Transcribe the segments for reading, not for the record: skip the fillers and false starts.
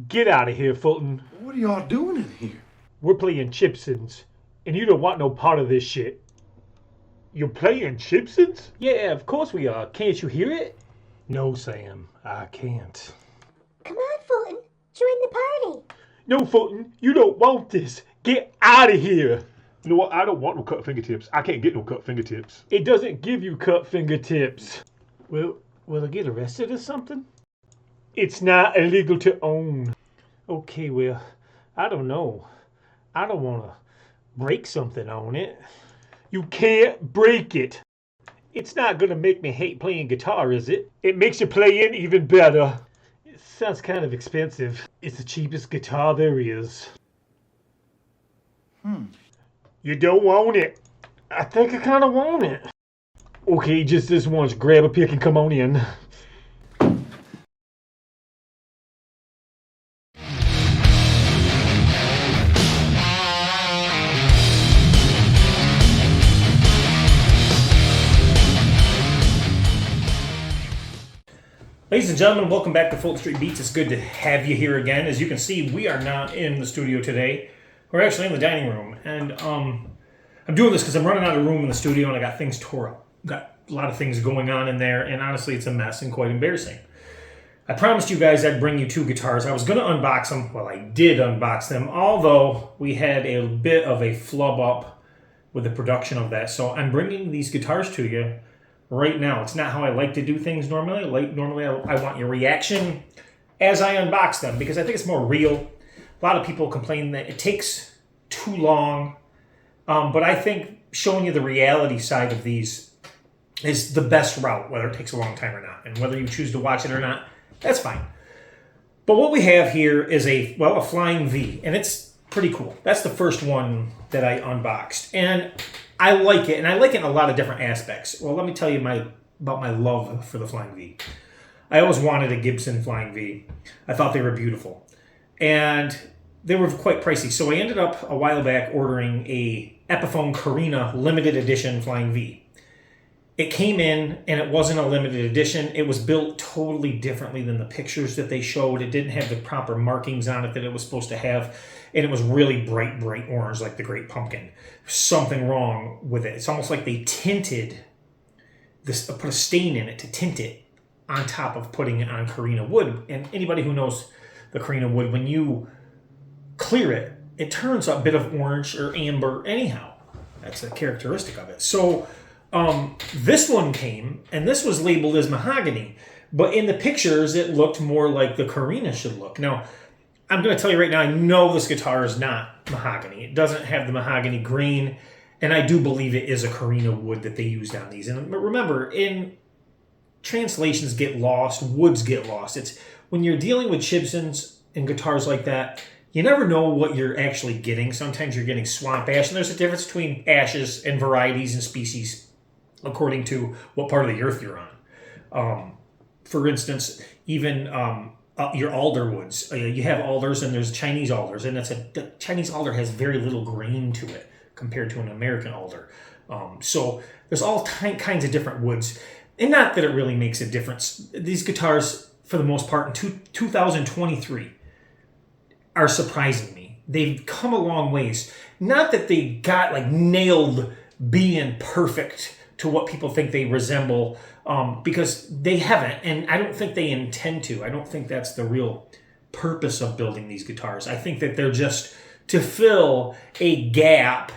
Get out of here, Fulton. What are y'all doing in here? We're playing Chibsons, and you don't want no part of this shit. You're playing Chibsons? Yeah, of course we are. Can't you hear it? No, Sam, I can't. Come on, Fulton. Join the party. No, Fulton, you don't want this. Get out of here. You know what? I don't want no cut fingertips. I can't get no cut fingertips. It doesn't give you cut fingertips. Will I get arrested or something? It's not illegal to own. Okay, well, I don't know. I don't want to break something on it. You can't break it. It's not going to make me hate playing guitar, is it? It makes you playing even better. It sounds kind of expensive. It's the cheapest guitar there is. You don't want it. I think I kind of want it. Okay, just this once. Grab a pick and come on in. Ladies and gentlemen, welcome back to Fulton Street Beats. It's good to have you here again. As you can see, we are not in the studio today. We're actually in the dining room. And I'm doing this because I'm running out of room in the studio and I got things tore up. Got a lot of things going on in there, and honestly, it's a mess and quite embarrassing. I promised you guys I'd bring you two guitars. I was going to unbox them. Well, I did unbox them, although we had a bit of a flub up with the production of that. So I'm bringing these guitars to you right now. It's not how I like to do things normally. Normally I want your reaction as I unbox them because I think it's more real. A lot of people complain that it takes too long, but I think showing you the reality side of these is the best route, whether it takes a long time or not. And whether you choose to watch it or not, that's fine. But what we have here is a Flying V, and it's pretty cool. That's the first one that I unboxed. And I like it, and I like it in a lot of different aspects. Well, let me tell you about my love for the Flying V. I always wanted a Chibson Flying V. I thought they were beautiful. And they were quite pricey. So I ended up a while back ordering a Epiphone Korena limited edition Flying V. It came in, and it wasn't a limited edition. It was built totally differently than the pictures that they showed. It didn't have the proper markings on it that it was supposed to have. And it was really bright orange, like the Great Pumpkin. Something wrong with it. It's almost like they tinted this, put a stain in it to tint it on top of putting it on Korena wood. And anybody who knows the Korena wood, when you clear it, it turns a bit of orange or amber anyhow. That's a characteristic of it. So this one came, and this was labeled as mahogany. But in the pictures, it looked more like the Korena should look. Now, I'm going to tell you right now, I know this guitar is not mahogany. It doesn't have the mahogany grain, and I do believe it is a Korena wood that they used on these. And remember, in translations get lost, woods get lost. It's when you're dealing with Chibsons and guitars like that, you never know what you're actually getting. Sometimes you're getting swamp ash, and there's a difference between ashes and varieties and species according to what part of the earth you're on. For instance, even your alder woods. You have alders, and there's Chinese alders, and the Chinese alder has very little grain to it compared to an American alder. So there's all kinds of different woods, and not that it really makes a difference. These guitars, for the most part, in 2023, are surprising me. They've come a long ways. Not that they got nailed being perfect to what people think they resemble, because they haven't, and I don't think they intend to. I don't think that's the real purpose of building these guitars. I think that they're just to fill a gap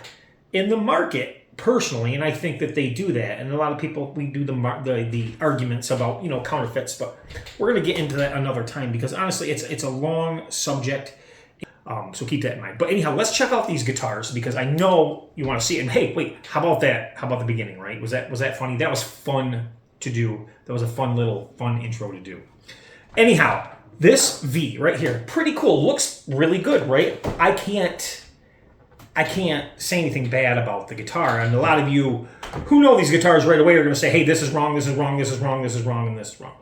in the market, personally, and I think that they do that. And a lot of people, we do the arguments about counterfeits, but we're going to get into that another time because honestly, it's a long subject. So keep that in mind. But anyhow, let's check out these guitars because I know you want to see it. And hey, wait, how about that? How about the beginning, right? Was that funny? That was fun to do. That was a fun intro to do. Anyhow, this V right here, pretty cool. Looks really good, right? I can't say anything bad about the guitar. And a lot of you who know these guitars right away are going to say, hey, this is wrong, this is wrong, this is wrong, this is wrong, and this is wrong.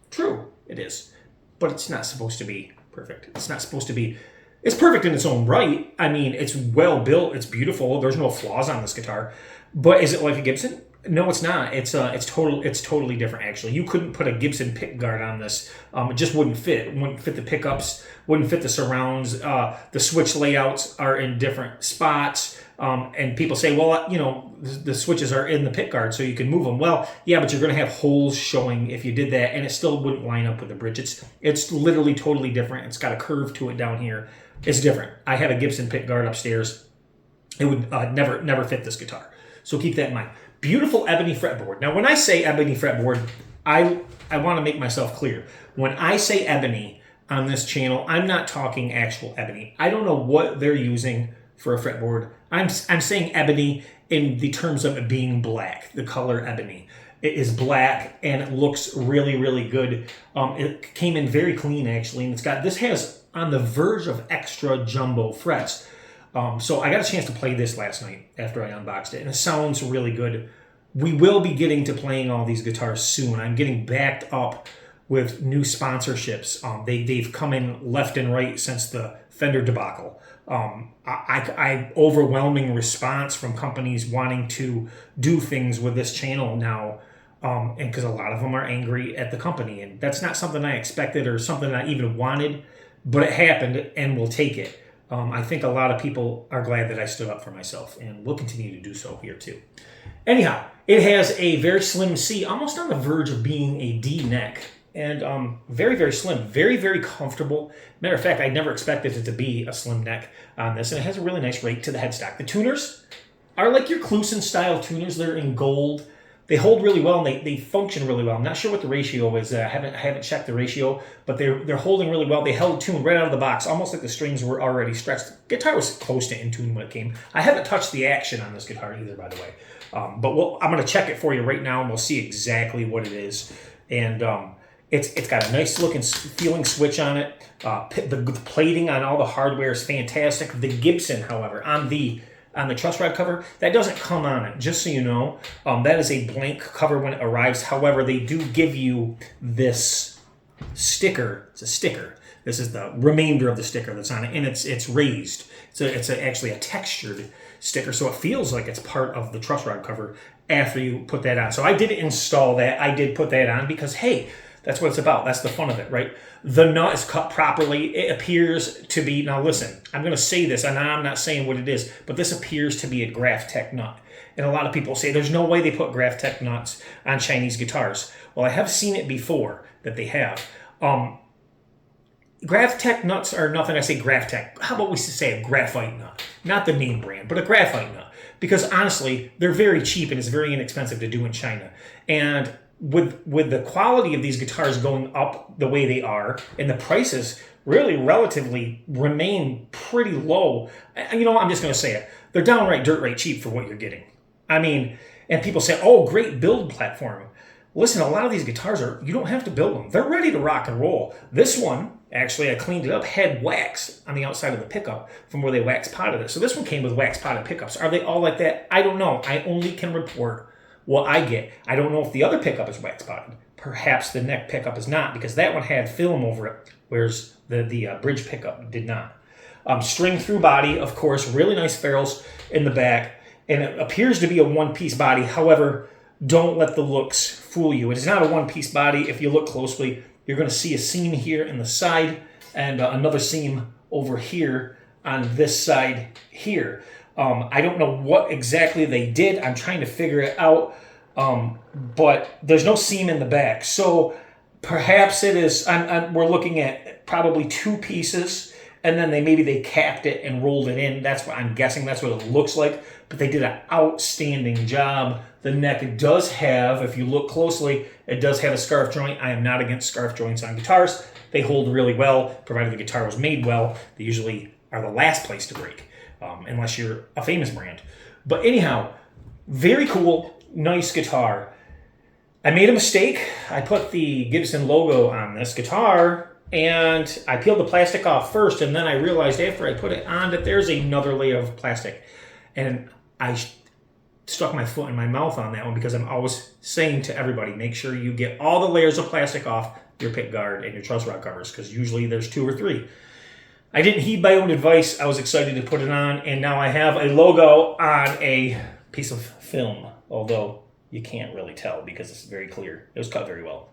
True, it is. But it's not supposed to be perfect. It's not supposed to be... It's perfect in its own right. I mean, it's well built. It's beautiful. There's no flaws on this guitar. But is it like a Gibson? No, it's not. It's totally different actually. You couldn't put a Gibson pick guard on this. It just wouldn't fit. It wouldn't fit the pickups, wouldn't fit the surrounds. The switch layouts are in different spots. And people say, well, the switches are in the pick guard so you can move them. Well, yeah, but you're going to have holes showing if you did that, and it still wouldn't line up with the bridge. It's literally totally different. It's got a curve to it down here. It's different. I have a Gibson pick guard upstairs. It would never fit this guitar. So keep that in mind. Beautiful ebony fretboard. Now, when I say ebony fretboard, I want to make myself clear. When I say ebony on this channel, I'm not talking actual ebony. I don't know what they're using for a fretboard. I'm saying ebony in the terms of it being black, the color ebony. It is black and it looks really, really good. It came in very clean actually, and this has on the verge of extra jumbo frets. So I got a chance to play this last night after I unboxed it, and it sounds really good. We will be getting to playing all these guitars soon. I'm getting backed up with new sponsorships. They've come in left and right since the Fender debacle. I overwhelming response from companies wanting to do things with this channel now, and because a lot of them are angry at the company, and that's not something I expected or something I even wanted, but it happened, and we'll take it. I think a lot of people are glad that I stood up for myself, and will continue to do so here too. Anyhow, it has a very slim C, almost on the verge of being a D neck, and very, very slim, very, very comfortable. Matter of fact, I never expected it to be a slim neck on this, and it has a really nice rate to the headstock. The tuners are like your Kluson style tuners. They're in gold. They hold really well, and they function really well. I'm not sure what the ratio is. I haven't checked the ratio, but they're holding really well. They held tune right out of the box, almost like the strings were already stretched. The guitar was close to in tune when it came. I haven't touched the action on this guitar either, by the way. But I'm going to check it for you right now, and we'll see exactly what it is. And it's got a nice looking feeling switch on it. The plating on all the hardware is fantastic. The Gibson, however, on the truss rod cover, that doesn't come on it, just so you know. That is a blank cover when it arrives. However, they do give you this sticker. It's a sticker. This is the remainder of the sticker that's on it, and it's raised. It's actually a textured sticker, so it feels like it's part of the truss rod cover after you put that on. So I did install that. I did put that on because, hey, that's what it's about. That's the fun of it, right? The nut is cut properly. It appears to be, now listen, I'm going to say this, and I'm not saying what it is, but this appears to be a Graphtec nut. And a lot of people say there's no way they put Graphtec nuts on Chinese guitars. Well, I have seen it before that they have. Graphtec nuts are nothing. I say Graphtec. How about we say a graphite nut? Not the name brand, but a graphite nut. Because honestly, they're very cheap and it's very inexpensive to do in China. And with the quality of these guitars going up the way they are, and the prices really relatively remain pretty low, you know, I'm just going to say it. They're downright dirt rate cheap for what you're getting. I mean, and people say, oh, great build platform. Listen, a lot of these guitars you don't have to build them. They're ready to rock and roll. This one, actually, I cleaned it up, had wax on the outside of the pickup from where they wax potted it. So this one came with wax potted pickups. Are they all like that? I don't know. I only can report what I get. I don't know if the other pickup is wax potted. Perhaps the neck pickup is not, because that one had film over it, whereas the bridge pickup did not. String through body, of course, really nice ferrules in the back, and it appears to be a one-piece body. However, don't let the looks fool you. It is not a one-piece body. If you look closely, you're going to see a seam here in the side and another seam over here on this side here. I don't know what exactly they did. I'm trying to figure it out, but there's no seam in the back. So perhaps it is, we're looking at probably two pieces, and then maybe they capped it and rolled it in. That's what I'm guessing. That's what it looks like. But they did an outstanding job. The neck does have, if you look closely, it does have a scarf joint. I am not against scarf joints on guitars. They hold really well, provided the guitar was made well. They usually are the last place to break, unless you're a famous brand. But anyhow, very cool, nice guitar. I made a mistake. I put the Gibson logo on this guitar, and I peeled the plastic off first, and then I realized after I put it on that there's another layer of plastic. And I stuck my foot in my mouth on that one, because I'm always saying to everybody, make sure you get all the layers of plastic off your pick guard and your truss rod covers, because usually there's 2 or 3. I didn't heed my own advice. I was excited to put it on, and now I have a logo on a piece of film, although you can't really tell because it's very clear. It was cut very well.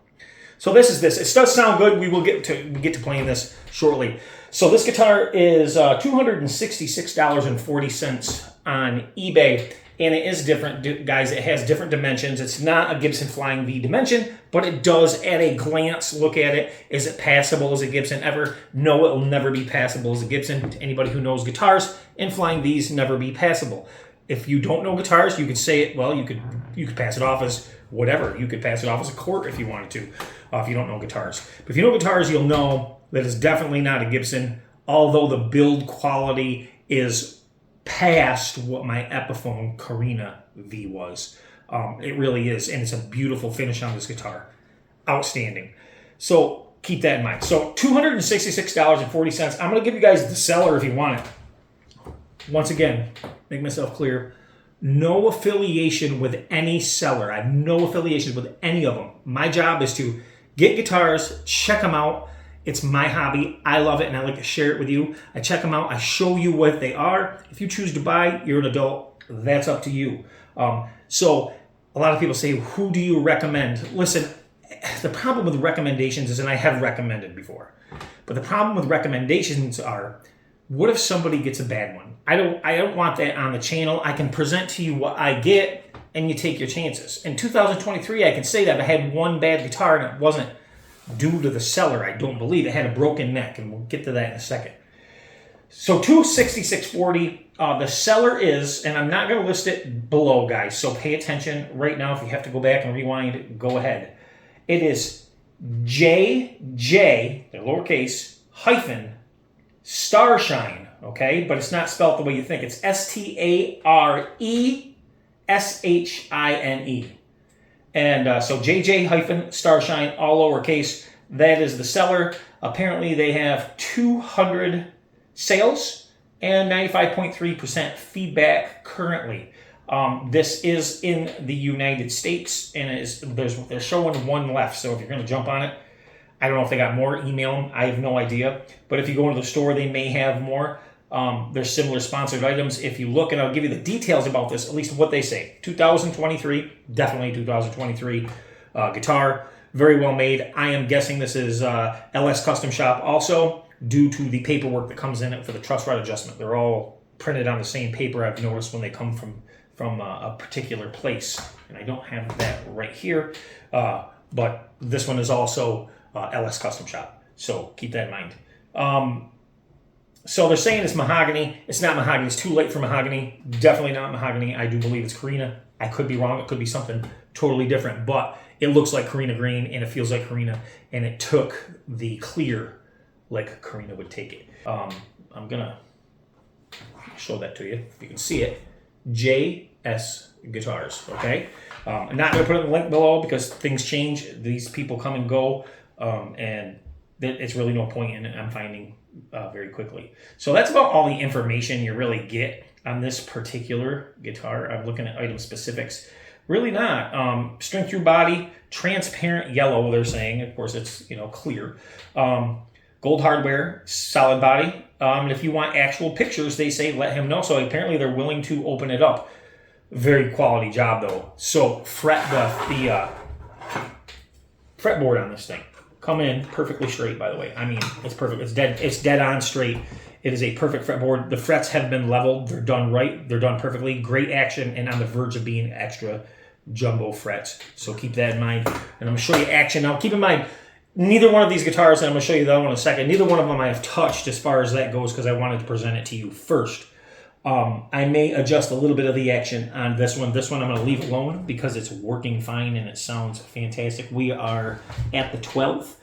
So this is this. It does sound good. We will get to playing this shortly. So this guitar is $266.40 on eBay, and it is different, guys. It has different dimensions. It's not a Chibson Flying V dimension, but it does, at a glance, look at it. Is it passable as a Chibson ever? No, it will never be passable as a Chibson. To anybody who knows guitars, and Flying Vs never be passable. If you don't know guitars, you could say it. Well, you could pass it off as whatever. You could pass it off as a Cort if you wanted to, if you don't know guitars. But if you know guitars, you'll know that it's definitely not a Chibson, although the build quality is past what my Epiphone Korena V was. It really is, and it's a beautiful finish on this guitar. Outstanding. So keep that in mind. So $266.40. I'm going to give you guys the seller if you want it. Once again, make myself clear. No affiliation with any seller. I have no affiliation with any of them. My job is to get guitars, check them out. It's my hobby. I love it, and I like to share it with you. I check them out. I show you what they are. If you choose to buy, you're an adult. That's up to you. So a lot of people say, who do you recommend? Listen, the problem with recommendations is, and I have recommended before, but the problem with recommendations are, what if somebody gets a bad one? I don't want that on the channel. I can present to you what I get, and you take your chances. In 2023, I can say that I had one bad guitar, and it wasn't due to the seller. I don't believe it had a broken neck, and we'll get to that in a second. So $266.40. The seller is, and I'm not going to list it below, guys. So pay attention right now. If you have to go back and rewind, go ahead. It is JJ, the lowercase, hyphen, Starshine, okay? But it's not spelled the way you think. It's STARESHINE. And so JJ hyphen Starshine, all lowercase. That is the seller. Apparently they have 200 sales and 95.3% feedback currently. This is in the United States, and they're showing one left. So if you're going to jump on it, I don't know if they got more. Email them. I have no idea. But if you go into the store, they may have more. There's similar sponsored items. If you look, and I'll give you the details about this, at least what they say. 2023, definitely 2023 guitar. Very well made. I am guessing this is LS Custom Shop also, due to the paperwork that comes in it for the truss rod adjustment. They're all printed on the same paper, I've noticed, when they come from a particular place. And I don't have that right here. But this one is also LS Custom Shop. So keep that in mind. So they're saying it's mahogany. It's not mahogany. It's too late for mahogany. Definitely not mahogany. I do believe it's Korena. I could be wrong. It could be something totally different. But it looks like Korena green, and it feels like Korena. And it took the clear like Korena would take it. I'm going to show that to you if you can see it. JS Guitars, okay? I'm not going to put in the link below because things change. These people come and go, and it's really no point in it, I'm finding very quickly. So that's about all the information you really get on this particular guitar. I'm looking at item specifics. Really not. String through body, transparent yellow, they're saying. Of course, it's clear. Gold hardware, solid body. And if you want actual pictures, they say let him know. So apparently they're willing to open it up. Very quality job though. So the fretboard on this thing come in perfectly straight. By the way, I mean it's perfect. It's dead on straight. It is a perfect fretboard. The frets have been leveled. They're done right. They're done perfectly. Great action, and on the verge of being extra jumbo frets. So keep that in mind. And I'm gonna show you action now. Keep in mind, neither one of these guitars, and I'm going to show you the other one in a second, neither one of them I have touched as far as that goes because I wanted to present it to you first. I may adjust a little bit of the action on this one. This one I'm going to leave alone because it's working fine and it sounds fantastic. We are at the 12th.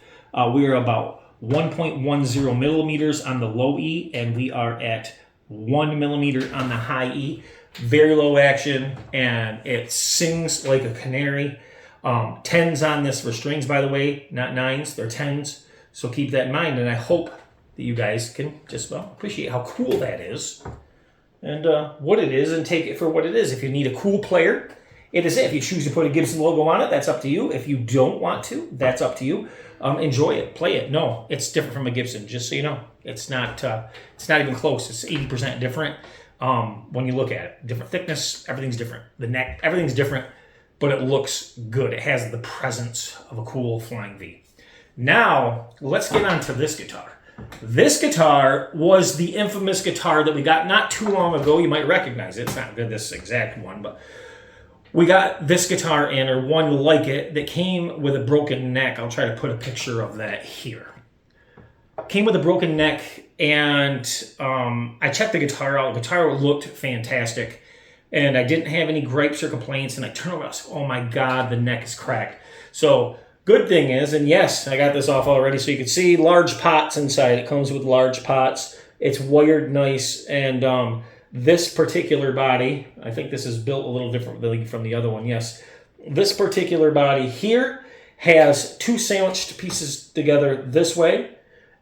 We are about 1.10 millimeters on the low E, and we are at 1 millimeter on the high E. Very low action, and it sings like a canary. 10s on this for strings, by the way, not 9s, they're 10s. So keep that in mind, and I hope that you guys can just, appreciate how cool that is and what it is, and take it for what it is. If you need a cool player, it is it. If you choose to put a Chibson logo on it, that's up to you. If you don't want to, that's up to you. Enjoy it, play it. No, it's different from a Chibson, just so you know. It's not even close. It's 80% different when you look at it. Different thickness, everything's different. The neck, everything's different. but it looks good. It has the presence of a cool Flying V. Now, let's get on to this guitar. This guitar was the infamous guitar that we got not too long ago. You might recognize it. It's not this exact one, but we got this guitar and or one like it that came with a broken neck. I'll try to put a picture of that here. Came with a broken neck, and I checked the guitar out. The guitar looked fantastic, and I didn't have any gripes or complaints, and I turned over and I was like, oh my God, the neck is cracked. So good thing is, and yes, I got this off already so you can see large pots inside. It comes with large pots. It's wired nice, and this particular body, I think this is built a little differently from the other one, yes. This particular body here has two sandwiched pieces together this way,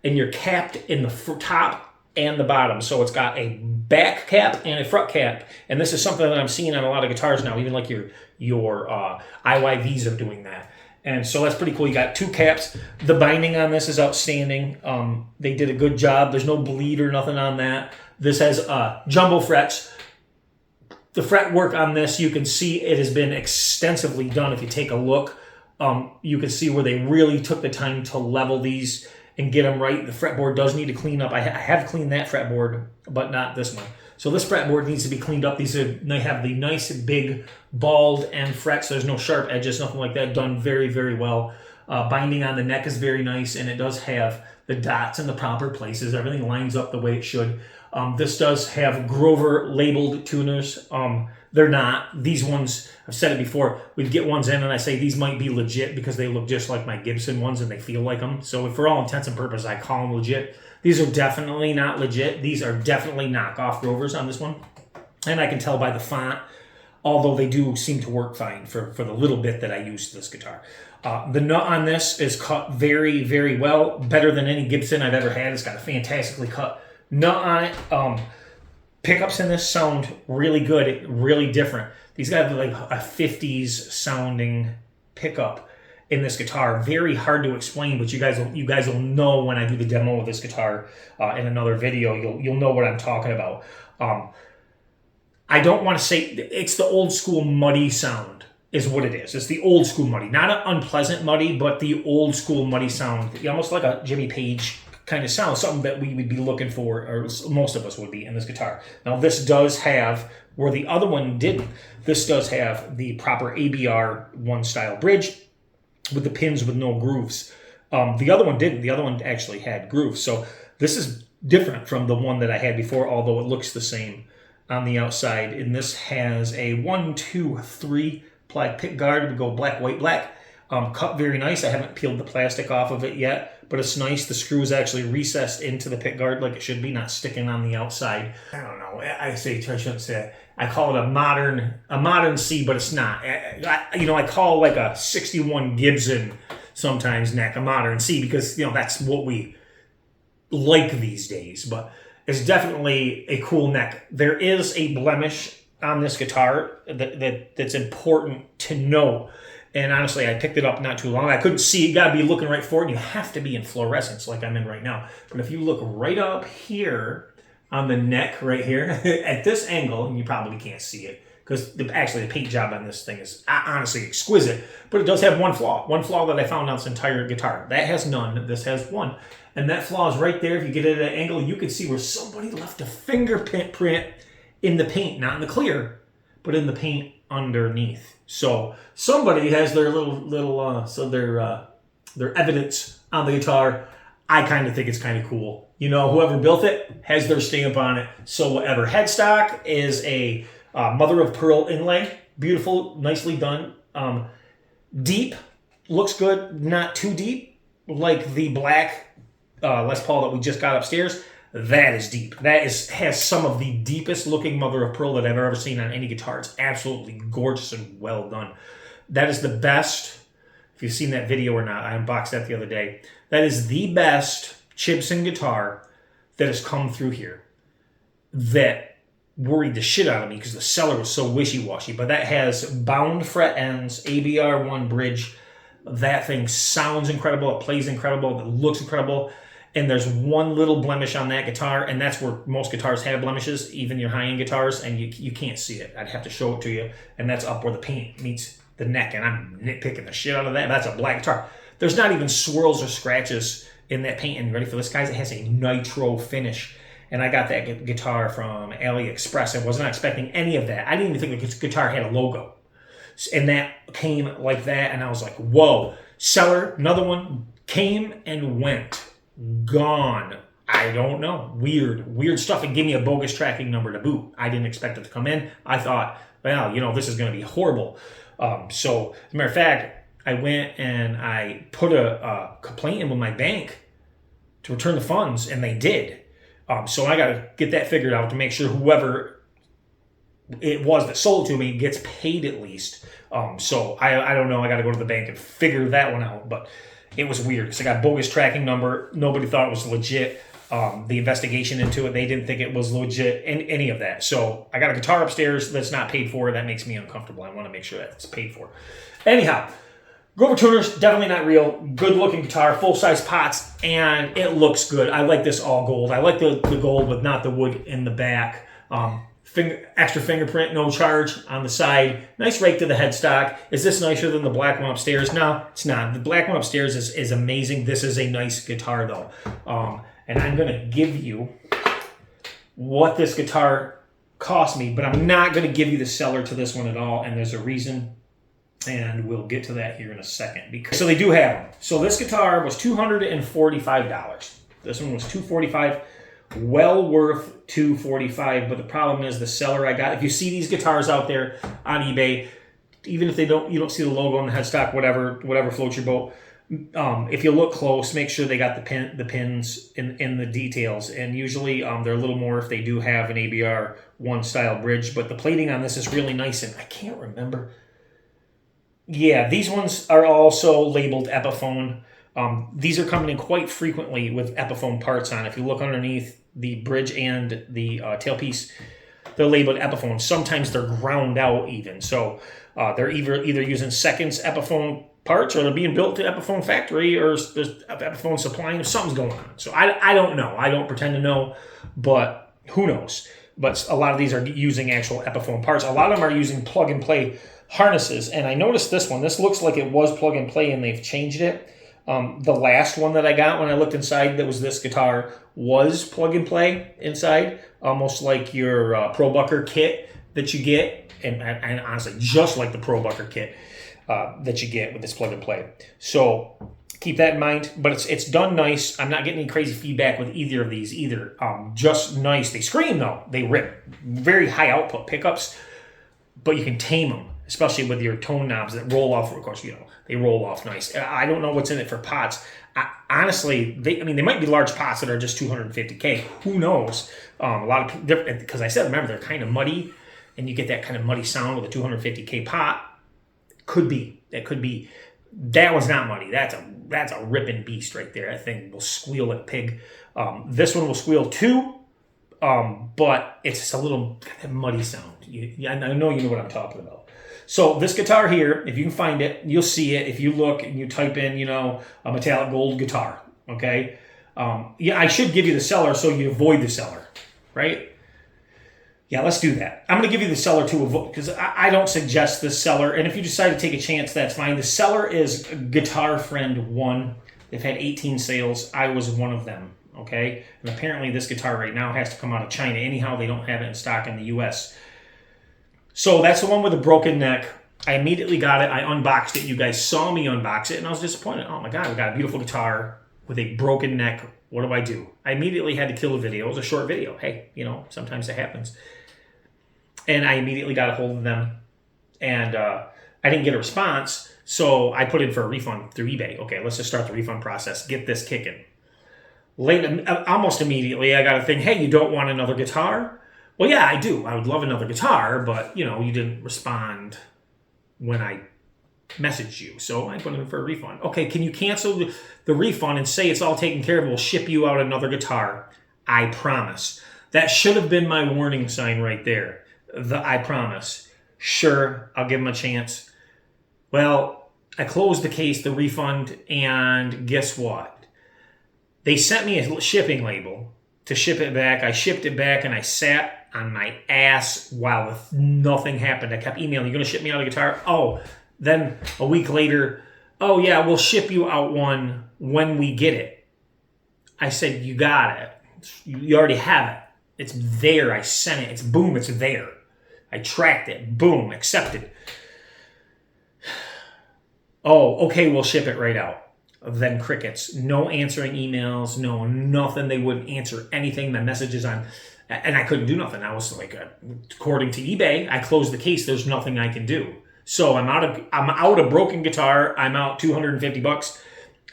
and you're capped in the top and the bottom. So it's got a back cap and a front cap. And this is something that I'm seeing on a lot of guitars now, even like your IYVs are doing that. And so that's pretty cool. You got two caps. The binding on this is outstanding. They did a good job. There's no bleed or nothing on that. This has jumbo frets. The fret work on this, you can see it has been extensively done. If you take a look, you can see where they really took the time to level these and get them right. The fretboard does need to clean up. I have cleaned that fretboard, but not this one. So this fretboard needs to be cleaned up. They have the nice big bald end frets. There's no sharp edges, nothing like that. Done very, very well. Binding on the neck is very nice, and it does have the dots in the proper places. Everything lines up the way it should. This does have Grover labeled tuners. They're not. These ones, I've said it before, we'd get ones in and I say these might be legit because they look just like my Gibson ones and they feel like them. So for all intents and purposes, I call them legit. These are definitely not legit. These are definitely knockoff Grovers on this one. And I can tell by the font, although they do seem to work fine for the little bit that I used this guitar. The nut on this is cut very, very well. Better than any Gibson I've ever had. It's got a fantastically cut nut on it. Pickups in this sound really good, really different. These guys are like a 50s sounding pickup in this guitar. Very hard to explain, but you guys will know when I do the demo of this guitar in another video. You'll know what I'm talking about. I don't want to say it's the old school muddy sound is what it is. It's the old school muddy, not an unpleasant muddy, but the old school muddy sound, almost like a Jimmy Page kind of sound, something that we would be looking for, or most of us would be in this guitar. Now this does have, where the other one didn't, this does have the proper ABR one style bridge with the pins with no grooves. The other one didn't. The other one actually had grooves. So this is different from the one that I had before, although it looks the same on the outside. And this has a 1, 2, 3 ply pick guard. We go black, white, black. Cut very nice. I haven't peeled the plastic off of it yet, but it's nice. The screw is actually recessed into the pick guard like it should be, not sticking on the outside. I don't know. I shouldn't say. I call it a modern C, but it's not. I call like a 61 Gibson sometimes neck a modern C because that's what we like these days. But it's definitely a cool neck. There is a blemish on this guitar that's important to know. And honestly, I picked it up not too long. I couldn't see. You got to be looking right for it. And you have to be in fluorescence like I'm in right now. But if you look right up here on the neck right here at this angle, and you probably can't see it because actually the paint job on this thing is honestly exquisite. But it does have one flaw. One flaw that I found on this entire guitar. That has none. This has one. And that flaw is right there. If you get it at an angle, you can see where somebody left a fingerprint in the paint. Not in the clear, but in the paint underneath. So somebody has their their evidence on the guitar. I kind of think it's kind of cool. Whoever built it has their stamp on it. So whatever. Headstock is a mother of pearl inlay. Beautiful, nicely done. Deep, looks good, not too deep. Like the black Les Paul that we just got upstairs. That is deep. That has some of the deepest looking mother of pearl that I've ever seen on any guitar. It's absolutely gorgeous and well done. That is the best, if you've seen that video or not, I unboxed that the other day. That is the best Chibson guitar that has come through here that worried the shit out of me because the seller was so wishy-washy. But that has bound fret ends, ABR1 bridge. That thing sounds incredible. It plays incredible. It looks incredible. And there's one little blemish on that guitar, and that's where most guitars have blemishes, even your high-end guitars, and you can't see it. I'd have to show it to you, and that's up where the paint meets the neck, and I'm nitpicking the shit out of that. That's a black guitar. There's not even swirls or scratches in that paint. And you ready for this, guys? It has a nitro finish. And I got that guitar from AliExpress. I was not expecting any of that. I didn't even think the guitar had a logo. And that came like that, and I was like, whoa. Seller, another one, came and went. Gone. I don't know. Weird stuff. It gave me a bogus tracking number to boot. I didn't expect it to come in. I thought, well, this is going to be horrible. So, as a matter of fact, I went and I put a complaint in with my bank to return the funds, and they did. So I got to get that figured out to make sure whoever it was that sold it to me gets paid at least. So I don't know. I got to go to the bank and figure that one out. But it was weird because I got bogus tracking number. Nobody thought it was legit. The investigation into it, they didn't think it was legit, any of that. So I got a guitar upstairs that's not paid for. That makes me uncomfortable. I want to make sure that it's paid for. Anyhow, Grover Tuners, definitely not real. Good looking guitar, full size pots, and it looks good. I like this all gold. I like the gold with not the wood in the back. Extra fingerprint, no charge on the side. Nice rake to the headstock. Is this nicer than the black one upstairs? No, it's not. The black one upstairs is amazing. This is a nice guitar though. And I'm going to give you what this guitar cost me, but I'm not going to give you the seller to this one at all, and there's a reason. And we'll get to that here in a second. So they do have them. So this guitar was $245. This one was $245. Well worth $245. But the problem is the seller I got. If you see these guitars out there on eBay, even if you don't see the logo on the headstock, whatever floats your boat. If you look close, make sure they got the pins in the details. And usually they're a little more if they do have an ABR 1 style bridge. But the plating on this is really nice, and I can't remember. Yeah, these ones are also labeled Epiphone. These are coming in quite frequently with Epiphone parts on. If you look underneath the bridge and the tailpiece, they're labeled Epiphone. Sometimes they're ground out even. So they're either using seconds Epiphone parts, or they're being built to Epiphone factory, or there's Epiphone supplying. Something's going on. So I don't know. I don't pretend to know, but who knows? But a lot of these are using actual Epiphone parts. A lot of them are using plug-and-play harnesses, and I noticed this one. This looks like it was plug and play, and they've changed it. The last one that I got when I looked inside, that was this guitar, was plug and play inside, almost like your Pro Bucker kit that you get, and honestly, just like the Pro Bucker kit that you get with this plug and play. So keep that in mind. But it's done nice. I'm not getting any crazy feedback with either of these either. Just nice. They scream though. They rip. Very high output pickups, but you can tame them, especially with your tone knobs that roll off. Of course, they roll off nice. I don't know what's in it for pots. Honestly, they might be large pots that are just $250K. Who knows? A lot of different, because I said, remember, they're kind of muddy, and you get that kind of muddy sound with a $250K pot. Could be. That could be. That was not muddy. That's a ripping beast right there. That thing will squeal like a pig. This one will squeal too, but it's just a little muddy sound. I know you know what I'm talking about. So this guitar here, if you can find it, you'll see it. If you look and you type in, a metallic gold guitar, okay? I should give you the seller so you avoid the seller, right? Yeah, let's do that. I'm going to give you the seller to avoid, because I don't suggest the seller. And if you decide to take a chance, that's fine. The seller is Guitar Friend 1. They've had 18 sales. I was one of them, okay? And apparently this guitar right now has to come out of China. Anyhow, they don't have it in stock in the U.S. So that's the one with the broken neck. I immediately got it. I unboxed it. You guys saw me unbox it, and I was disappointed. Oh my God, we got a beautiful guitar with a broken neck. What do? I immediately had to kill a video. It was a short video. Hey, sometimes it happens. And I immediately got a hold of them, and I didn't get a response, so I put in for a refund through eBay. Okay, let's just start the refund process. Get this kicking. Almost immediately, I got a thing, hey, you don't want another guitar? Well, yeah, I do. I would love another guitar, but, you didn't respond when I messaged you, so I put in for a refund. Okay, can you cancel the refund and say it's all taken care of? We'll ship you out another guitar. I promise. That should have been my warning sign right there. I promise. Sure, I'll give them a chance. Well, I closed the case, the refund, and guess what? They sent me a shipping label to ship it back. I shipped it back, and I sat on my ass while nothing happened. I kept emailing, you going to ship me out a guitar? Oh, Then a week later, oh yeah, we'll ship you out one when we get it. I said, you got it. You already have it. It's there. I sent it. It's boom, it's there. I tracked it. Boom, accepted. Oh, okay, we'll ship it right out. Then crickets. No answering emails, no nothing. They wouldn't answer anything. My messages on, and I couldn't do nothing. I was like, according to eBay, I closed the case. There's nothing I can do. So I'm out a broken guitar. I'm out $250,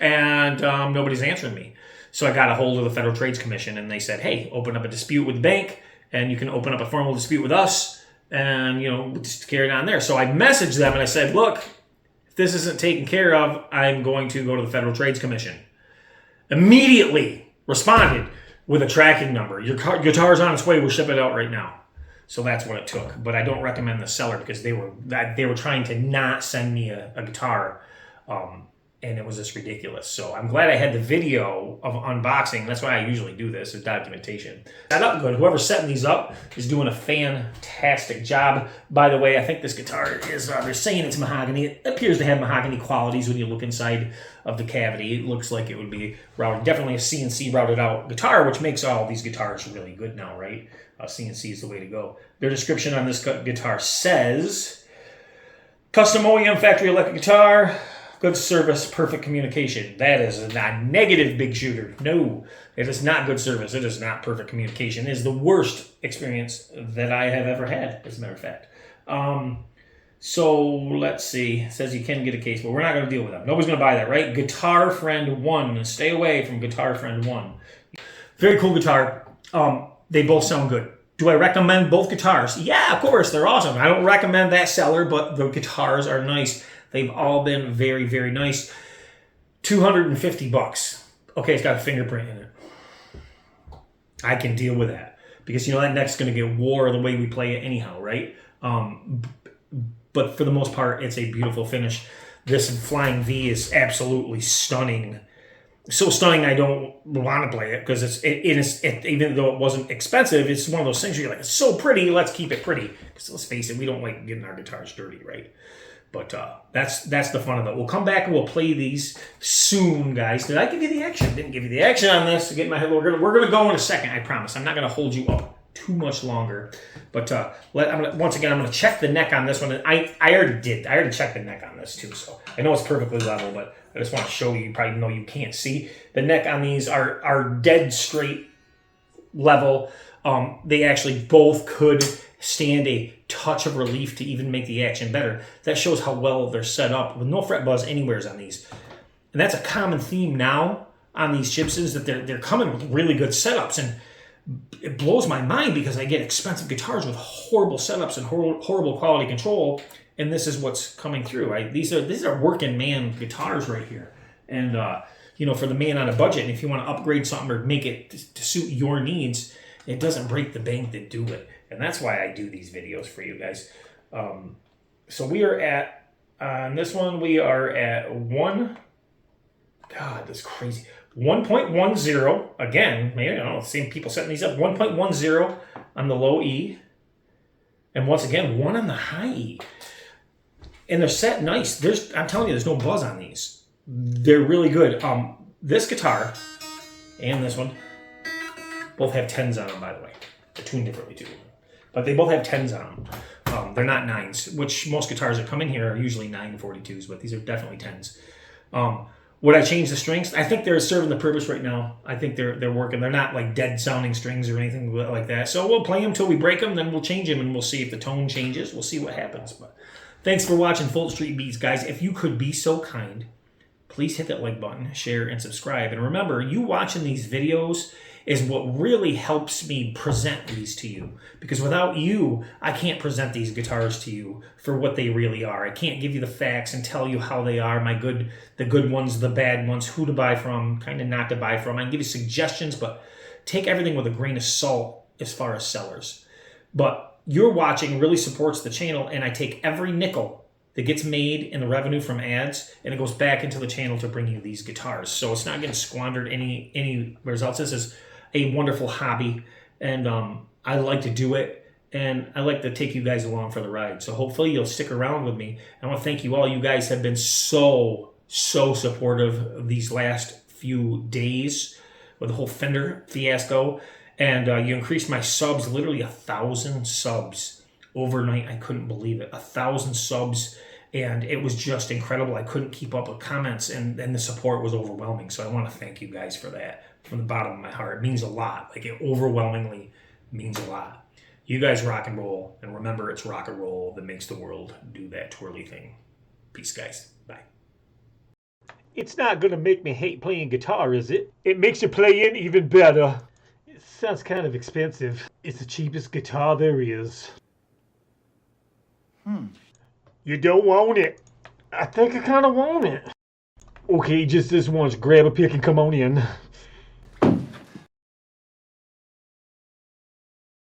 and nobody's answering me. So I got a hold of the Federal Trades Commission, and they said, hey, open up a dispute with the bank, and you can open up a formal dispute with us, and, you know, just carry it on there. So I messaged them, and I said, look, if this isn't taken care of, I'm going to go to the Federal Trades Commission. Immediately responded with a tracking number. Your guitar's on its way. We'll ship it out right now. So that's what it took. But I don't recommend the seller because they were trying to not send me a guitar, and it was just ridiculous. So I'm glad I had the video of unboxing. That's why I usually do this, is documentation. Set up good. Whoever's setting these up is doing a fantastic job. By the way, I think this guitar is, they're saying it's mahogany. It appears to have mahogany qualities when you look inside of the cavity. It looks like it would be routed, definitely a CNC routed out guitar, which makes all these guitars really good now, right? CNC is the way to go. Their description on this guitar says, custom OEM factory electric guitar, good service, perfect communication. That is a negative big shooter. No, it is not good service. It is not perfect communication. It is the worst experience that I have ever had, as a matter of fact. So let's see. It says you can get a case, but we're not going to deal with that. Nobody's going to buy that, right? Guitar Friend 1. Stay away from Guitar Friend 1. Very cool guitar. They both sound good. Do I recommend both guitars? Yeah, of course. They're awesome. I don't recommend that seller, but the guitars are nice. They've all been very, very nice. $250. Okay, it's got a fingerprint in it. I can deal with that. Because, you know, that neck's going to get wore the way we play it anyhow, right? But for the most part, it's a beautiful finish. This Flying V is absolutely stunning. So stunning I don't want to play it because even though it wasn't expensive, it's one of those things where you're like, it's so pretty, let's keep it pretty. Because let's face it, we don't like getting our guitars dirty, right? But that's the fun of it. We'll come back and we'll play these soon, guys. Did I give you the action? Didn't give you the action on this. We're gonna go in a second. I promise. I'm not gonna hold you up too much longer. But once again, I'm gonna check the neck on this one. And I already did. I already checked the neck on this too. So I know it's perfectly level, but I just want to show you. You probably know you can't see the neck on these are dead straight level. They actually both could stand a touch of relief to even make the action better. That shows how well they're set up with no fret buzz anywheres on these. And that's a common theme now on these Chibsons, that they're coming with really good setups. And it blows my mind because I get expensive guitars with horrible setups and horrible quality control, and this is what's coming through. Right? These are working man guitars right here. And you know, for the man on a budget, and if you want to upgrade something or make it to suit your needs, it doesn't break the bank to do it. And that's why I do these videos for you guys. So we are at, on this one, we are at God, that's crazy. 1.10, again, maybe, I don't know, same people setting these up. 1.10 on the low E. And once again, 1 on the high E. And they're set nice. I'm telling you, there's no buzz on these. They're really good. This guitar and this one both have 10s on them, by the way. They're tuned differently, too. But they both have 10s on them. They're not 9s, which most guitars that come in here are usually 942s, but these are definitely 10s. Would I change the strings? I think they're serving the purpose right now. I think they're working. They're not like dead sounding strings or anything like that. So we'll play them till we break them, then we'll change them, and we'll see if the tone changes. We'll see what happens. But thanks for watching Fulton Street Beats, guys. If you could be so kind, please hit that like button, share, and subscribe. And remember, you watching these videos is what really helps me present these to you. Because without you, I can't present these guitars to you for what they really are. I can't give you the facts and tell you how they are, the good ones, the bad ones, who to buy from, kind of not to buy from. I can give you suggestions, but take everything with a grain of salt as far as sellers. But your watching really supports the channel, and I take every nickel that gets made in the revenue from ads, and it goes back into the channel to bring you these guitars. So it's not getting squandered anywhere else. This is a wonderful hobby, and I like to do it, and I like to take you guys along for the ride. So hopefully you'll stick around with me. I want to thank you all. You guys have been so supportive these last few days with the whole Fender fiasco. And you increased my subs, literally 1,000 subs overnight. I couldn't believe it. 1,000 subs. And it was just incredible. I couldn't keep up with comments, and the support was overwhelming. So I want to thank you guys for that from the bottom of my heart. It means a lot. Like, it overwhelmingly means a lot. You guys rock and roll. And remember, it's rock and roll that makes the world do that twirly thing. Peace, guys. Bye. It's not gonna make me hate playing guitar, is it? It makes you play it even better. It sounds kind of expensive. It's the cheapest guitar there is. You don't want it. I think I kind of want it. Okay, just this once. Grab a pick and come on in.